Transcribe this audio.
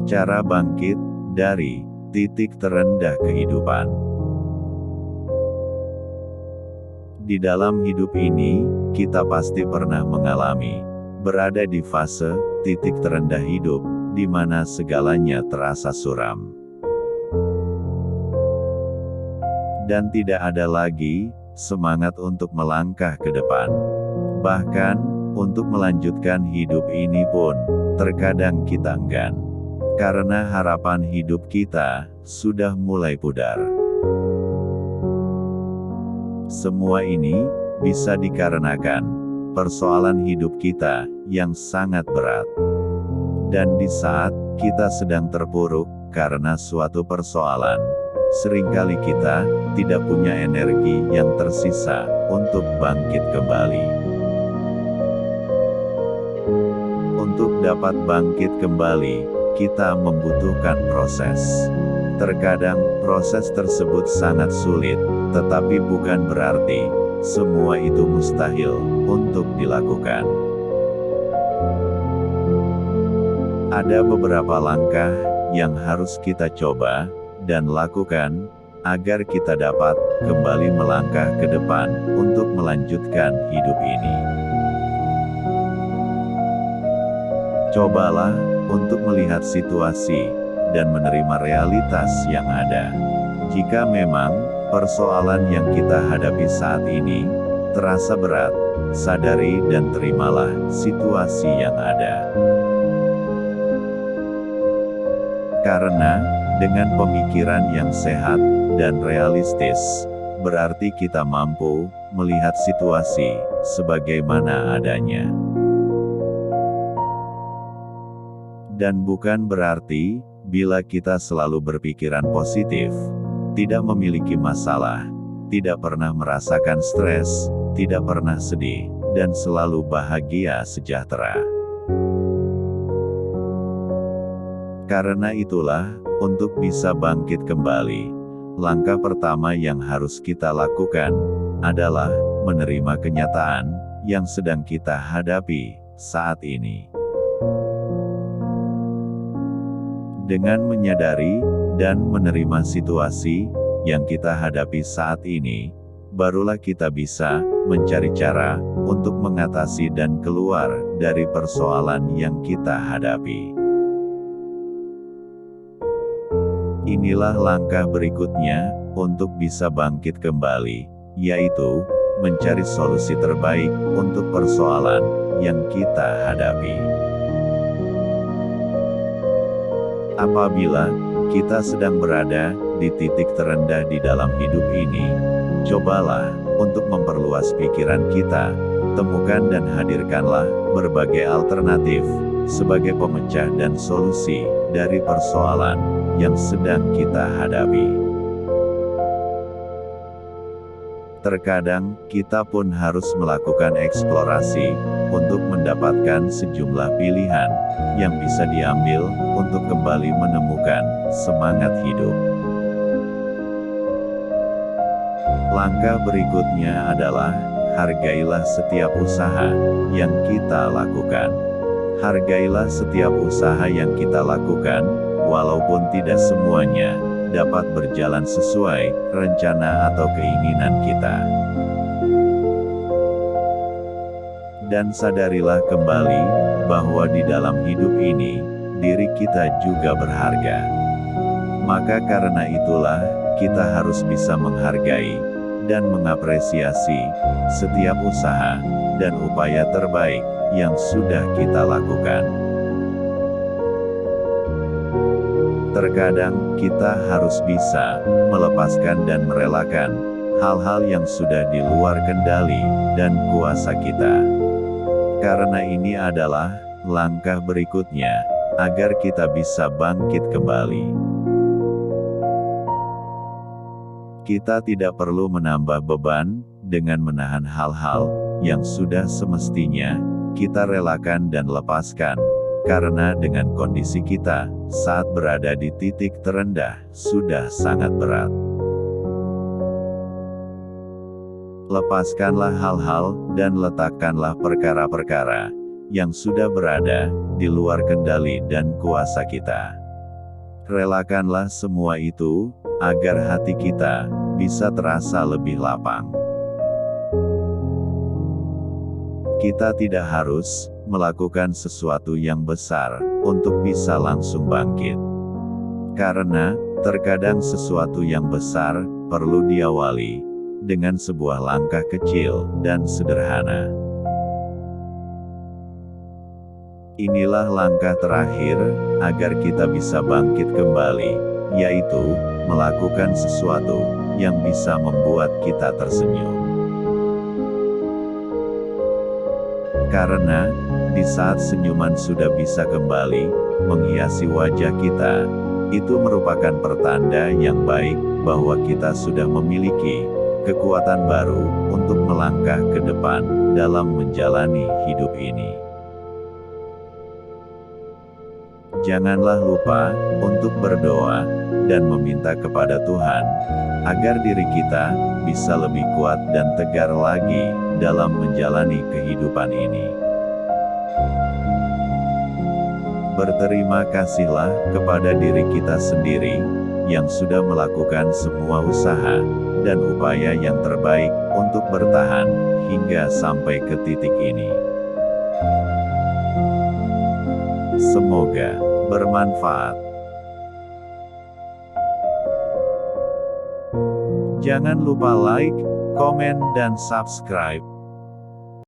Cara bangkit dari titik terendah kehidupan. Di dalam hidup ini, kita pasti pernah mengalami berada di fase titik terendah hidup, di mana segalanya terasa suram. Dan tidak ada lagi semangat untuk melangkah ke depan. Bahkan, untuk melanjutkan hidup ini pun, terkadang kita enggan. Karena harapan hidup kita sudah mulai pudar. Semua ini bisa dikarenakan persoalan hidup kita yang sangat berat. Dan di saat kita sedang terpuruk karena suatu persoalan, seringkali kita tidak punya energi yang tersisa untuk bangkit kembali. Untuk dapat bangkit kembali, kita membutuhkan proses. Terkadang, proses tersebut sangat sulit, tetapi bukan berarti semua itu mustahil untuk dilakukan. Ada beberapa langkah yang harus kita coba dan lakukan agar kita dapat kembali melangkah ke depan untuk melanjutkan hidup ini. Cobalah untuk melihat situasi dan menerima realitas yang ada. Jika memang persoalan yang kita hadapi saat ini terasa berat, sadari dan terimalah situasi yang ada. Karena dengan pemikiran yang sehat dan realistis, berarti kita mampu melihat situasi sebagaimana adanya. Dan bukan berarti, bila kita selalu berpikiran positif, tidak memiliki masalah, tidak pernah merasakan stres, tidak pernah sedih, dan selalu bahagia sejahtera. Karena itulah, untuk bisa bangkit kembali, langkah pertama yang harus kita lakukan, adalah menerima kenyataan yang sedang kita hadapi saat ini. Dengan menyadari dan menerima situasi yang kita hadapi saat ini, barulah kita bisa mencari cara untuk mengatasi dan keluar dari persoalan yang kita hadapi. Inilah langkah berikutnya untuk bisa bangkit kembali, yaitu mencari solusi terbaik untuk persoalan yang kita hadapi. Apabila kita sedang berada di titik terendah di dalam hidup ini, cobalah untuk memperluas pikiran kita, temukan dan hadirkanlah berbagai alternatif sebagai pemecah dan solusi dari persoalan yang sedang kita hadapi. Terkadang, kita pun harus melakukan eksplorasi untuk mendapatkan sejumlah pilihan yang bisa diambil untuk kembali menemukan semangat hidup. Langkah berikutnya adalah, hargailah setiap usaha yang kita lakukan. Hargailah setiap usaha yang kita lakukan, walaupun tidak semuanya dapat berjalan sesuai rencana atau keinginan kita. Dan sadarilah kembali bahwa di dalam hidup ini, diri kita juga berharga. Maka karena itulah, kita harus bisa menghargai dan mengapresiasi setiap usaha dan upaya terbaik yang sudah kita lakukan. Terkadang, kita harus bisa melepaskan dan merelakan hal-hal yang sudah di luar kendali dan kuasa kita. Karena ini adalah langkah berikutnya agar kita bisa bangkit kembali. Kita tidak perlu menambah beban dengan menahan hal-hal yang sudah semestinya kita relakan dan lepaskan. Karena dengan kondisi kita saat berada di titik terendah sudah sangat berat. Lepaskanlah hal-hal dan letakkanlah perkara-perkara yang sudah berada di luar kendali dan kuasa kita. Relakanlah semua itu, agar hati kita bisa terasa lebih lapang. Kita tidak harus melakukan sesuatu yang besar untuk bisa langsung bangkit. Karena terkadang sesuatu yang besar perlu diawali dengan sebuah langkah kecil dan sederhana. Inilah langkah terakhir agar kita bisa bangkit kembali, yaitu melakukan sesuatu yang bisa membuat kita tersenyum. Karena di saat senyuman sudah bisa kembali menghiasi wajah kita, itu merupakan pertanda yang baik bahwa kita sudah memiliki kekuatan baru untuk melangkah ke depan dalam menjalani hidup ini. Janganlah lupa untuk berdoa dan meminta kepada Tuhan agar diri kita bisa lebih kuat dan tegar lagi dalam menjalani kehidupan ini. Berterima kasihlah kepada diri kita sendiri yang sudah melakukan semua usaha dan upaya yang terbaik untuk bertahan hingga sampai ke titik ini. Semoga bermanfaat. Jangan lupa like, komen, dan subscribe.